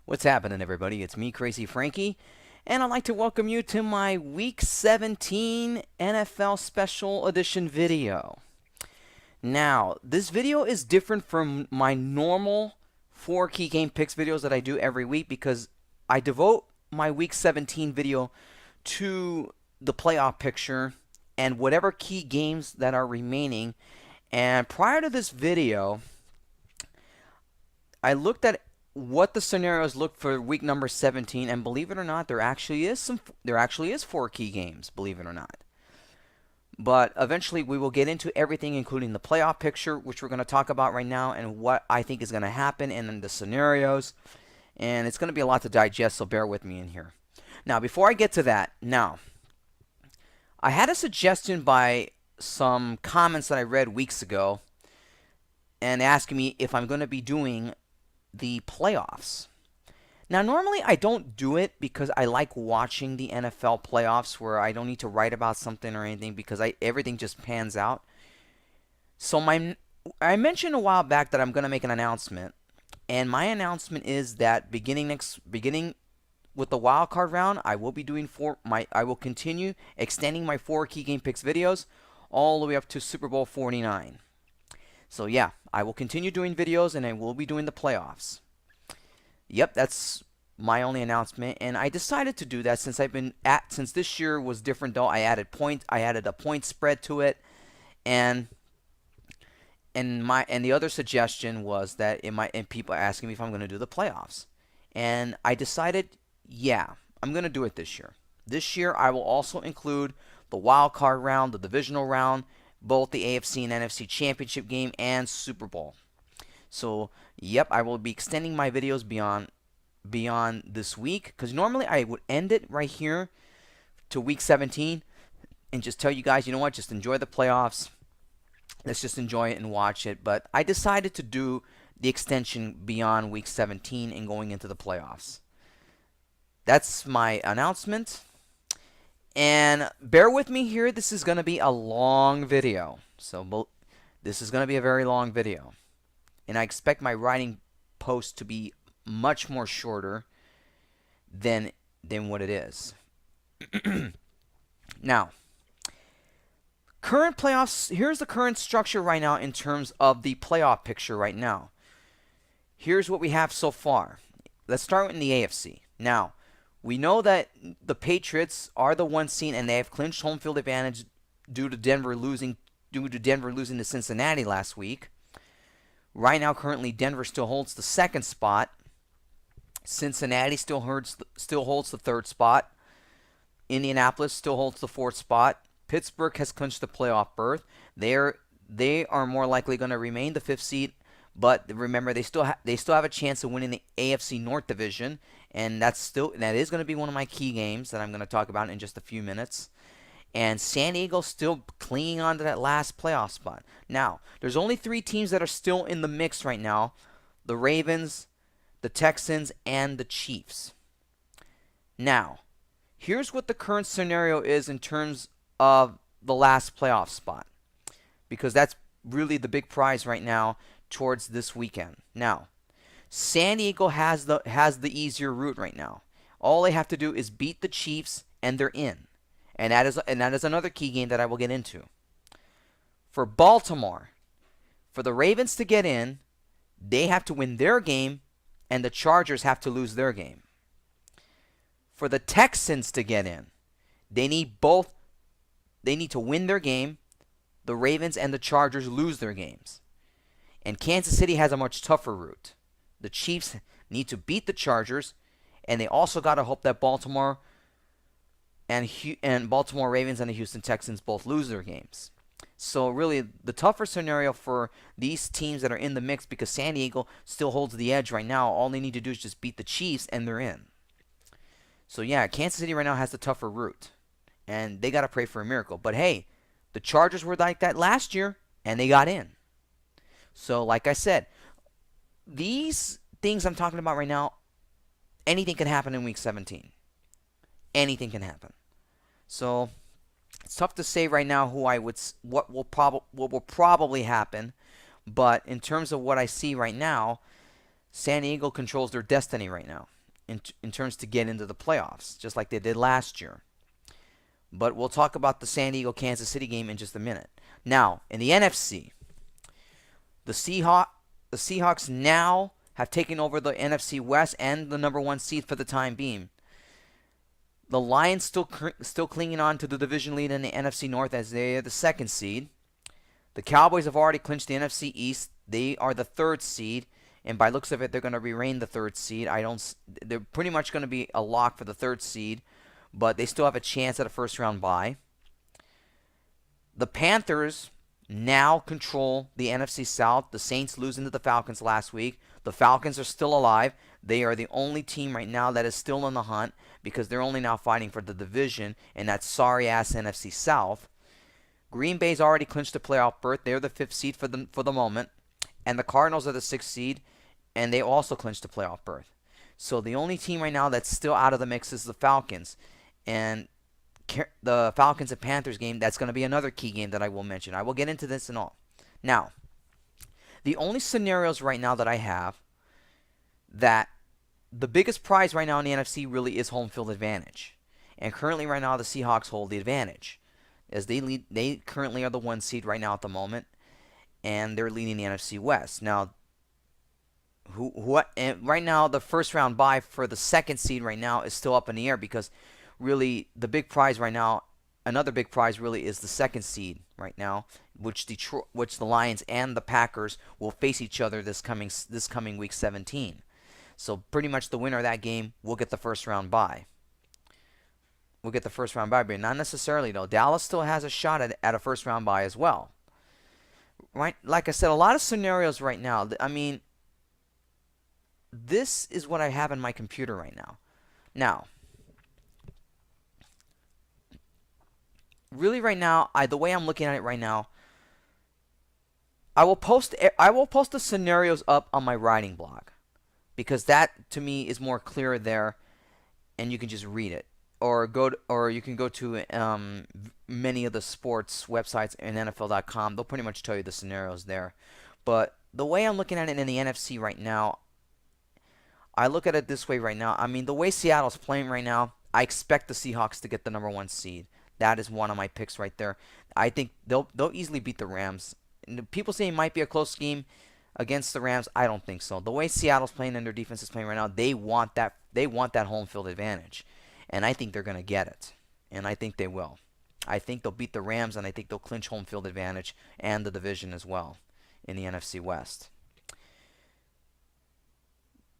What's happening, everybody? It's me, Crazy Frankie, and I'd like to welcome you to my Week 17 NFL Special Edition video. Now, this video is different from my normal 4 key game picks videos that I do every week because I devote my Week 17 video to the playoff picture and whatever key games that are remaining. And prior to this video, I looked at what the scenarios look for week number 17, and believe it or not, there actually is 4 key games, believe it or not. But eventually we will get into everything, including the playoff picture, which we're going to talk about right now, and what I think is going to happen, and then the scenarios. And it's going to be a lot to digest, so bear with me in here. Now, before I get to that, I had a suggestion by some comments that I read weeks ago, and asking me if I'm going to be doing the playoffs. Now, normally I don't do it because I like watching the NFL playoffs where I don't need to write about something or anything because everything just pans out. So I mentioned a while back that I'm going to make an announcement, and my announcement is that beginning with the wild card round, I will be doing I will continue extending my 4 key game picks videos all the way up to Super Bowl 49. So yeah, I will continue doing videos, and I will be doing the playoffs. Yep, that's my only announcement, and I decided to do that since this year was different though. I added a point spread to it, and the other suggestion was that and people are asking me if I'm going to do the playoffs, and I decided, yeah, I'm going to do it this year. This year I will also include the wild card round, the divisional round, both the AFC and NFC championship game, and Super Bowl. So, yep, I will be extending my videos beyond this week, because normally I would end it right here to week 17 and just tell you guys, you know what, just enjoy the playoffs. Let's just enjoy it and watch it. But I decided to do the extension beyond week 17 and going into the playoffs. That's my announcement. And bear with me here, this is going to be a long video. So this is going to be a very long video. And I expect my writing post to be much more shorter than what it is. Now, current playoffs, here's the current structure right now in terms of the playoff picture right now. Here's what we have so far. Let's start in the AFC. Now, we know that the Patriots are the 1 seed, and they have clinched home field advantage due to Denver losing to Cincinnati last week. Right now, currently, Denver still holds the 2nd spot. Cincinnati still holds the 3rd spot. Indianapolis still holds the 4th spot. Pittsburgh has clinched the playoff berth. They are more likely going to remain the 5th seed. But remember, they still have a chance of winning the AFC North Division, and that is going to be one of my key games that I'm going to talk about in just a few minutes. And San Diego still clinging on to that last playoff spot. Now, there's only 3 teams that are still in the mix right now: the Ravens, the Texans, and the Chiefs. Now, here's what the current scenario is in terms of the last playoff spot, because that's really the big prize right now towards this weekend. Now, San Diego has the easier route right now. All they have to do is beat the Chiefs, and they're in. And that is another key game that I will get into. For Baltimore, for the Ravens to get in, they have to win their game, and the Chargers have to lose their game. For the Texans to get in, they need to win their game, the Ravens and the Chargers lose their games. And Kansas City has a much tougher route. The Chiefs need to beat the Chargers, and they also got to hope that Baltimore Ravens and the Houston Texans both lose their games. So really, the tougher scenario for these teams that are in the mix, because San Diego still holds the edge right now, all they need to do is just beat the Chiefs, and they're in. So yeah, Kansas City right now has the tougher route, and they got to pray for a miracle. But hey, the Chargers were like that last year, and they got in. So like I said, these things I'm talking about right now, anything can happen in week 17. Anything can happen. So it's tough to say right now what will probably happen, but in terms of what I see right now, San Diego controls their destiny right now. in terms to get into the playoffs, just like they did last year. But we'll talk about the San Diego-Kansas City game in just a minute. Now, in the NFC, the Seahawks now have taken over the NFC West and the #1 seed for the time being. The Lions still clinging on to the division lead in the NFC North as they are the 2nd seed. The Cowboys have already clinched the NFC East. They are the 3rd seed, and by looks of it, they're going to remain the 3rd seed. They're pretty much going to be a lock for the 3rd seed, but they still have a chance at a first-round bye. The Panthers now control the NFC South. The Saints losing to the Falcons last week. The Falcons are still alive. They are the only team right now that is still in the hunt because they're only now fighting for the division in that sorry-ass NFC South. Green Bay's already clinched the playoff berth. They're the 5th seed for the moment. And the Cardinals are the 6th seed, and they also clinched the playoff berth. So the only team right now that's still out of the mix is the Falcons. And the Falcons and Panthers game, that's going to be another key game that I will mention. I will get into this and all. Now, the only scenarios right now that I have that the biggest prize right now in the NFC really is home field advantage. And currently right now the Seahawks hold the advantage as they currently are the 1 seed right now at the moment, and they're leading the NFC West. Now, and right now the first round bye for the 2nd seed right now is still up in the air because really the big prize right now, another big prize really is the 2nd seed right now, which the Lions and the Packers will face each other this coming week 17. So pretty much the winner of that game will get the first round bye. But not necessarily though. Dallas still has a shot at a first round bye as well. Right? Like I said, a lot of scenarios right now. I mean, this is what I have in my computer right now. Now, really right now, the way I'm looking at it right now, I will post the scenarios up on my writing blog because that to me is more clear there, and you can just read it, or you can go to many of the sports websites and NFL.com. They'll pretty much tell you the scenarios there. But the way I'm looking at it in the NFC right now, I look at it this way right now. I mean, the way Seattle's playing right now, I expect the Seahawks to get the #1 seed. That is one of my picks right there. I think they'll easily beat the Rams. And people say it might be a close game against the Rams. I don't think so. The way Seattle's playing and their defense is playing right now, they want that home field advantage. And I think they're going to get it. And I think they will. I think they'll beat the Rams, and I think they'll clinch home field advantage and the division as well in the NFC West.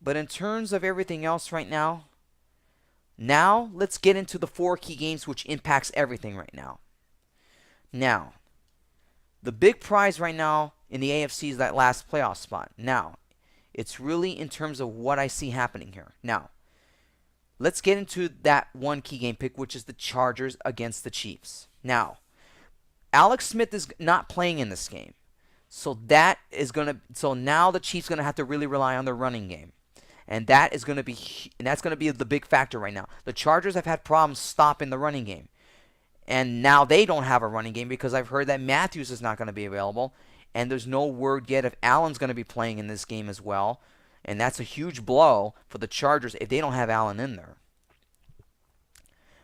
But in terms of everything else right now let's get into the 4 key games which impacts everything right now. Now, the big prize right now in the AFC is that last playoff spot. Now, it's really in terms of what I see happening here. Now, let's get into that 1 key game pick, which is the Chargers against the Chiefs. Now, Alex Smith is not playing in this game. So now the Chiefs are going to have to really rely on their running game. And that's going to be the big factor right now. The Chargers have had problems stopping the running game. And now they don't have a running game because I've heard that Matthews is not going to be available. And there's no word yet if Allen's going to be playing in this game as well. And that's a huge blow for the Chargers if they don't have Allen in there.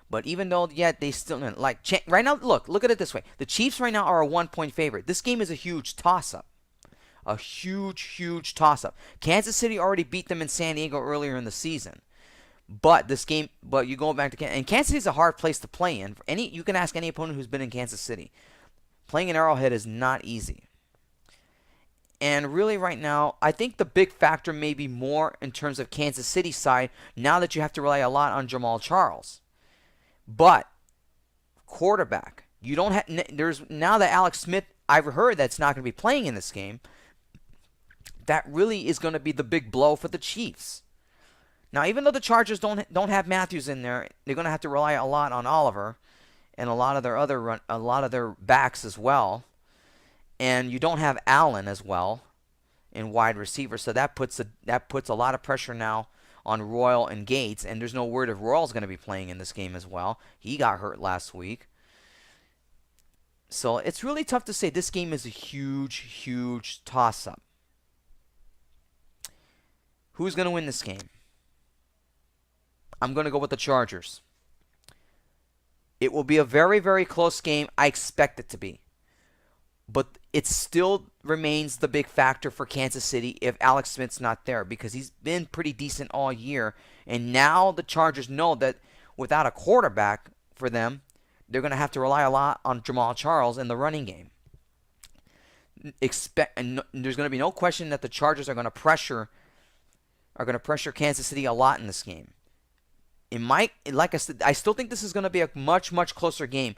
But even though, they still, right now, look at it this way. The Chiefs right now are a 1-point favorite. This game is a huge toss-up. A huge toss-up. Kansas City already beat them in San Diego earlier in the season. But you go back to Kansas, and Kansas City is a hard place to play in. You can ask any opponent who's been in Kansas City. Playing in Arrowhead is not easy. And really right now, I think the big factor may be more in terms of Kansas City's side now that you have to rely a lot on Jamal Charles. But quarterback, you don't have. There's now that Alex Smith, I've heard that's not going to be playing in this game. That really is going to be the big blow for the Chiefs. Now, even though the Chargers don't have Matthews in there, they're going to have to rely a lot on Oliver and a lot of their backs as well. And you don't have Allen as well in wide receiver, so that puts a lot of pressure now on Royal and Gates. And there's no word if Royal's going to be playing in this game as well. He got hurt last week. So it's really tough to say. This game is a huge toss-up. Who's going to win this game? I'm going to go with the Chargers. It will be a very, very close game. I expect it to be. But it still remains the big factor for Kansas City if Alex Smith's not there, because he's been pretty decent all year. And now the Chargers know that without a quarterback for them, they're going to have to rely a lot on Jamal Charles in the running game. And there's going to be no question that the Chargers are going to pressure Kansas City a lot in this game. Like I said, I still think this is going to be a much, much closer game.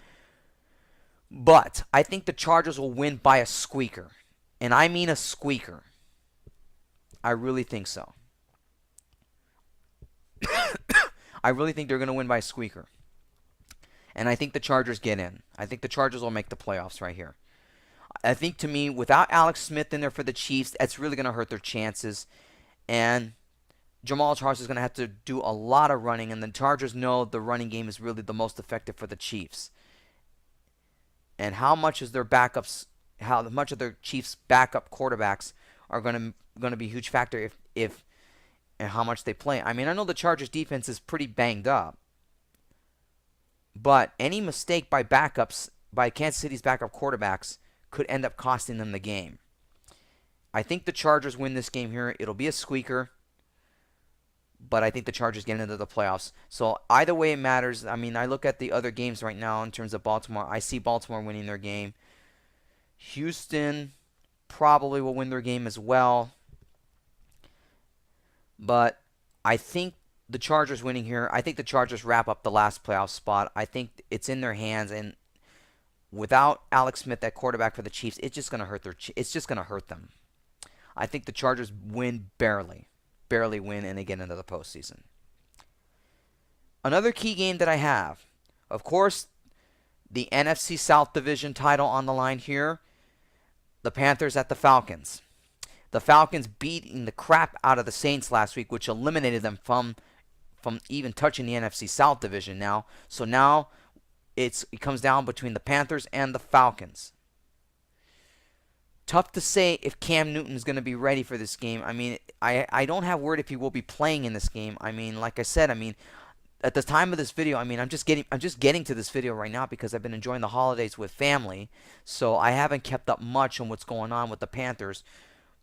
But I think the Chargers will win by a squeaker. And I mean a squeaker. I really think so. I really think they're going to win by a squeaker. And I think the Chargers get in. I think the Chargers will make the playoffs right here. I think, to me, without Alex Smith in there for the Chiefs, that's really going to hurt their chances. And Jamal Charles is going to have to do a lot of running. And the Chargers know the running game is really the most effective for the Chiefs. And how much of their Chiefs' backup quarterbacks are going to be a huge factor if and how much they play. I mean, I know the Chargers' defense is pretty banged up, but any mistake by Kansas City's backup quarterbacks could end up costing them the game. I think the Chargers win this game here. It'll be a squeaker, but I think the Chargers get into the playoffs. So either way it matters. I mean, I look at the other games right now in terms of Baltimore. I see Baltimore winning their game. Houston probably will win their game as well. But I think the Chargers winning here. I think the Chargers wrap up the last playoff spot. I think it's in their hands, and without Alex Smith at quarterback for the Chiefs, it's just going to hurt them. I think the Chargers win barely win, and they get into the postseason. Another key game that I have, of course, the NFC South Division title on the line here. The Panthers at the Falcons. The Falcons beating the crap out of the Saints last week, which eliminated them from even touching the NFC South Division now. So now it comes down between the Panthers and the Falcons. Tough to say if Cam Newton is going to be ready for this game. I mean, I don't have word if he will be playing in this game. I mean, like I said, at the time of this video, I'm just getting to this video right now because I've been enjoying the holidays with family. So I haven't kept up much on what's going on with the Panthers.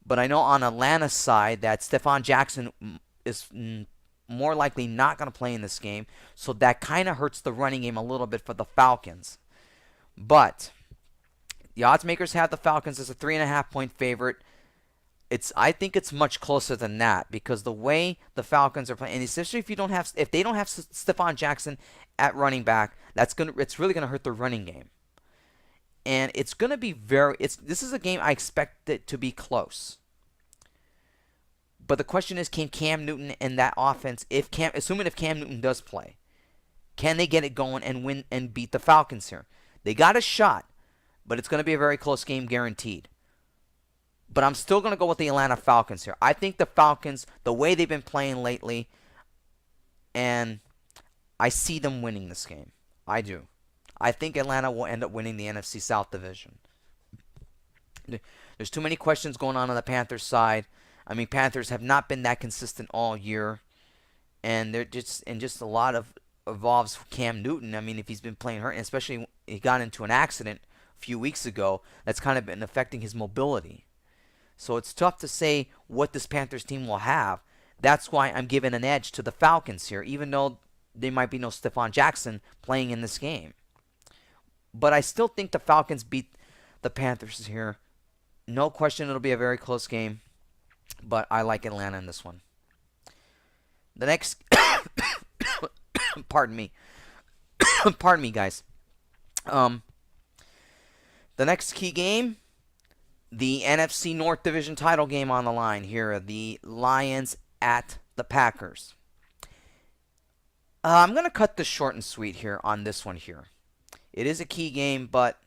But I know on Atlanta's side that Stephon Jackson is more likely not going to play in this game. So that kind of hurts the running game a little bit for the Falcons. But the odds makers have the Falcons as a 3.5-point favorite. I think it's much closer than that because the way the Falcons are playing, and especially if they don't have Stephon Jackson at running back, it's really gonna hurt their running game. And it's gonna be this is a game I expect it to be close. But the question is, can Cam Newton and that offense, assuming if Cam Newton does play, can they get it going and win and beat the Falcons here? They got a shot, but it's gonna be a very close game guaranteed. But I'm still going to go with the Atlanta Falcons here. I think the Falcons, the way they've been playing lately, and I see them winning this game. I do. I think Atlanta will end up winning the NFC South Division. There's too many questions going on the Panthers side. I mean, Panthers have not been that consistent all year. And they're just a lot of involves Cam Newton. I mean, if he's been playing hurt, and especially he got into an accident a few weeks ago, that's kind of been affecting his mobility. So it's tough to say what this Panthers team will have. That's why I'm giving an edge to the Falcons here, even though there might be no Stephon Jackson playing in this game. But I still think the Falcons beat the Panthers here. No question it'll be a very close game, but I like Atlanta in this one. The next... Pardon me. Pardon me, guys. The next key game... The NFC North Division title game on the line here. The Lions at the Packers. I'm going to cut this short and sweet here on this one here. It is a key game, but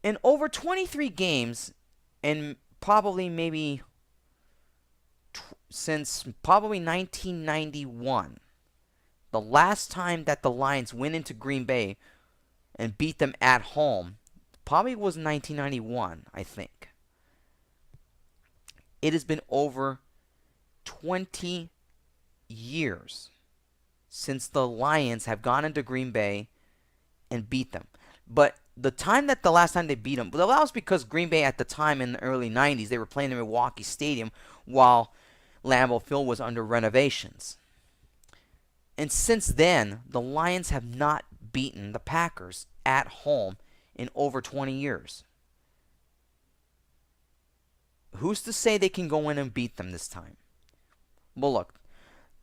in over 23 games, and probably maybe since probably 1991, the last time that the Lions went into Green Bay and beat them at home, probably was 1991, I think. It has been over 23 years since the Lions have gone into Green Bay and beat them. But the last time they beat them, well, that was because Green Bay at the time in the early 90s, they were playing in Milwaukee Stadium while Lambeau Field was under renovations. And since then, the Lions have not beaten the Packers at home in over 20 years. Who's to say they can go in and beat them this time? Well, look,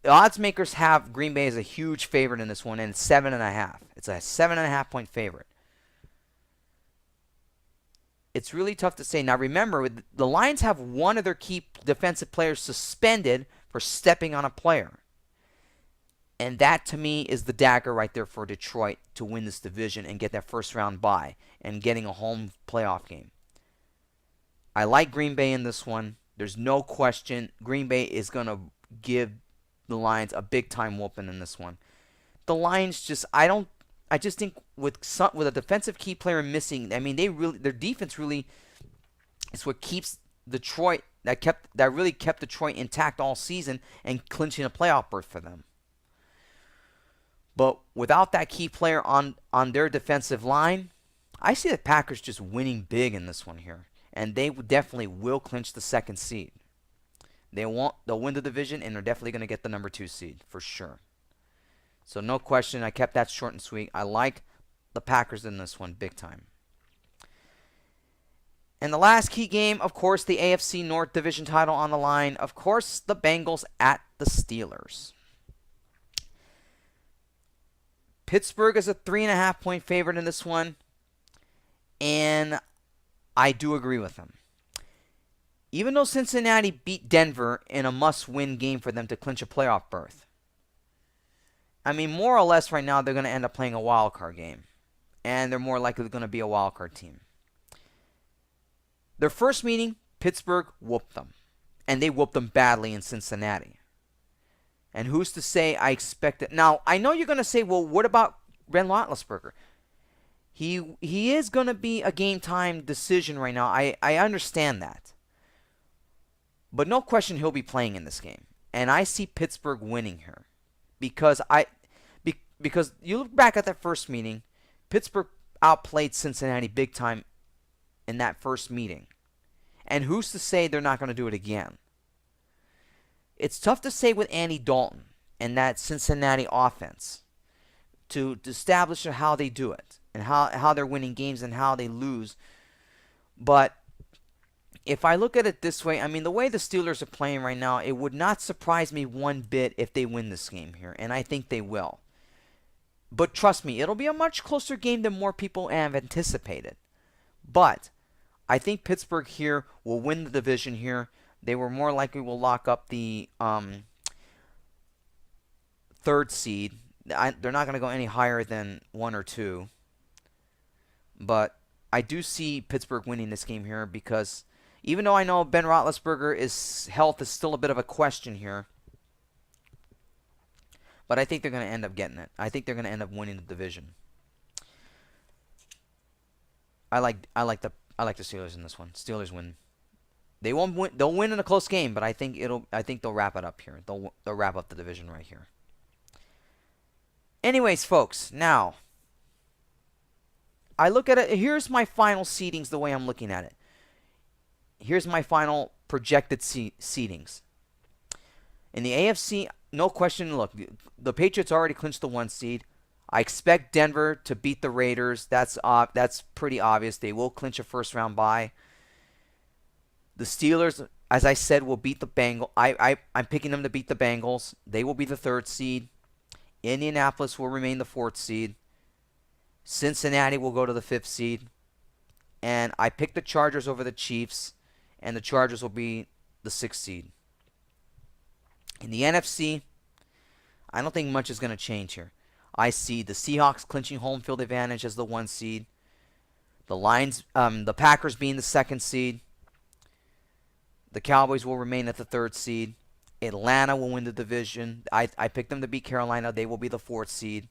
the odds makers have Green Bay as a huge favorite in this one, and it's 7.5. It's a 7.5 point favorite. It's really tough to say. Now, remember, the Lions have one of their key defensive players suspended for stepping on a player. And that, to me, is the dagger right there for Detroit to win this division and get that first round bye and getting a home playoff game. I like Green Bay in this one. There's no question Green Bay is going to give the Lions a big-time whooping in this one. The Lions I just think with a defensive key player missing, I mean, their defense really is what keeps Detroit, that really kept Detroit intact all season and clinching a playoff berth for them. But without that key player on their defensive line, I see the Packers just winning big in this one here. And they definitely will clinch the second seed. They'll win the division, and they're definitely going to get the number 2 seed for sure. So no question, I kept that short and sweet. I like the Packers in this one big time. And the last key game, of course, the AFC North Division title on the line. Of course, the Bengals at the Steelers. Pittsburgh is a 3.5 point favorite in this one. And I do agree with them. Even though Cincinnati beat Denver in a must-win game for them to clinch a playoff berth. I mean, more or less right now, they're going to end up playing a wild card game. And they're more likely going to be a wild card team. Their first meeting, Pittsburgh whooped them. And they whooped them badly in Cincinnati. And who's to say I expect it? Now, I know you're going to say, well, what about Ben Roethlisberger? He is going to be a game-time decision right now. I understand that. But no question he'll be playing in this game. And I see Pittsburgh winning here. Because you look back at that first meeting, Pittsburgh outplayed Cincinnati big time in that first meeting. And who's to say they're not going to do it again? It's tough to say with Andy Dalton and that Cincinnati offense to establish how they do it and how they're winning games and how they lose. But if I look at it this way, I mean, the way the Steelers are playing right now, it would not surprise me one bit if they win this game here, and I think they will. But trust me, it'll be a much closer game than more people have anticipated. But I think Pittsburgh here will win the division here. They were more likely will lock up the third seed. They're not going to go any higher than 1 or 2. But I do see Pittsburgh winning this game here because even though I know Ben Roethlisberger's health is still a bit of a question here, but I think they're going to end up getting it. I think they're going to end up winning the division. I like the Steelers in this one. Steelers win. They won't win. They'll win in a close game, but I think they'll wrap it up here. They'll wrap up the division right here. Anyways, folks, now I look at it. Here's my final seedings the way I'm looking at it. Here's my final projected seedings. In the AFC, no question, look, the Patriots already clinched the 1 seed. I expect Denver to beat the Raiders. That's pretty obvious. They will clinch a first-round bye. The Steelers, as I said, will beat the Bengals. I'm picking them to beat the Bengals. They will be the 3rd seed. Indianapolis will remain the 4th seed. Cincinnati will go to the 5th seed. And I picked the Chargers over the Chiefs. And the Chargers will be the 6th seed. In the NFC, I don't think much is going to change here. I see the Seahawks clinching home field advantage as the 1 seed. The Packers being the 2nd seed. The Cowboys will remain at the 3rd seed. Atlanta will win the division. I picked them to beat Carolina. They will be the 4th seed.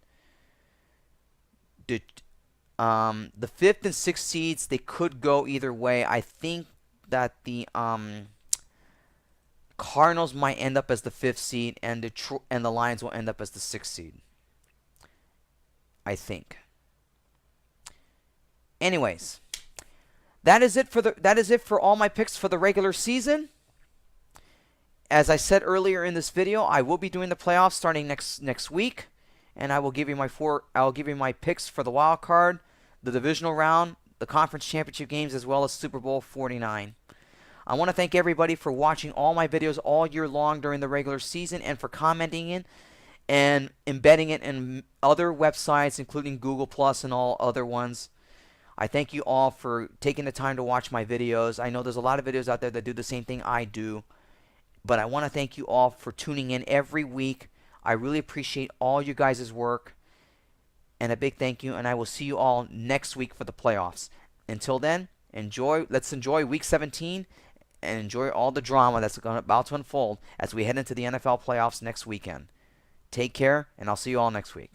The 5th and 6th seeds, they could go either way. I think that the Cardinals might end up as the 5th seed, and the Lions will end up as the 6th seed. I think. Anyways, that is it for all my picks for the regular season. As I said earlier in this video, I will be doing the playoffs starting next week, and I will give you my picks for the wild card, the divisional round, the conference championship games, as well as Super Bowl 49. I want to thank everybody for watching all my videos all year long during the regular season, and for commenting in and embedding it in other websites, including Google Plus and all other ones. I thank you all for taking the time to watch my videos. I know there's a lot of videos out there that do the same thing I do, but I want to thank you all for tuning in every week. I really appreciate all you guys' work, and a big thank you, and I will see you all next week for the playoffs. Until then, let's enjoy Week 17 and enjoy all the drama that's about to unfold as we head into the NFL playoffs next weekend. Take care, and I'll see you all next week.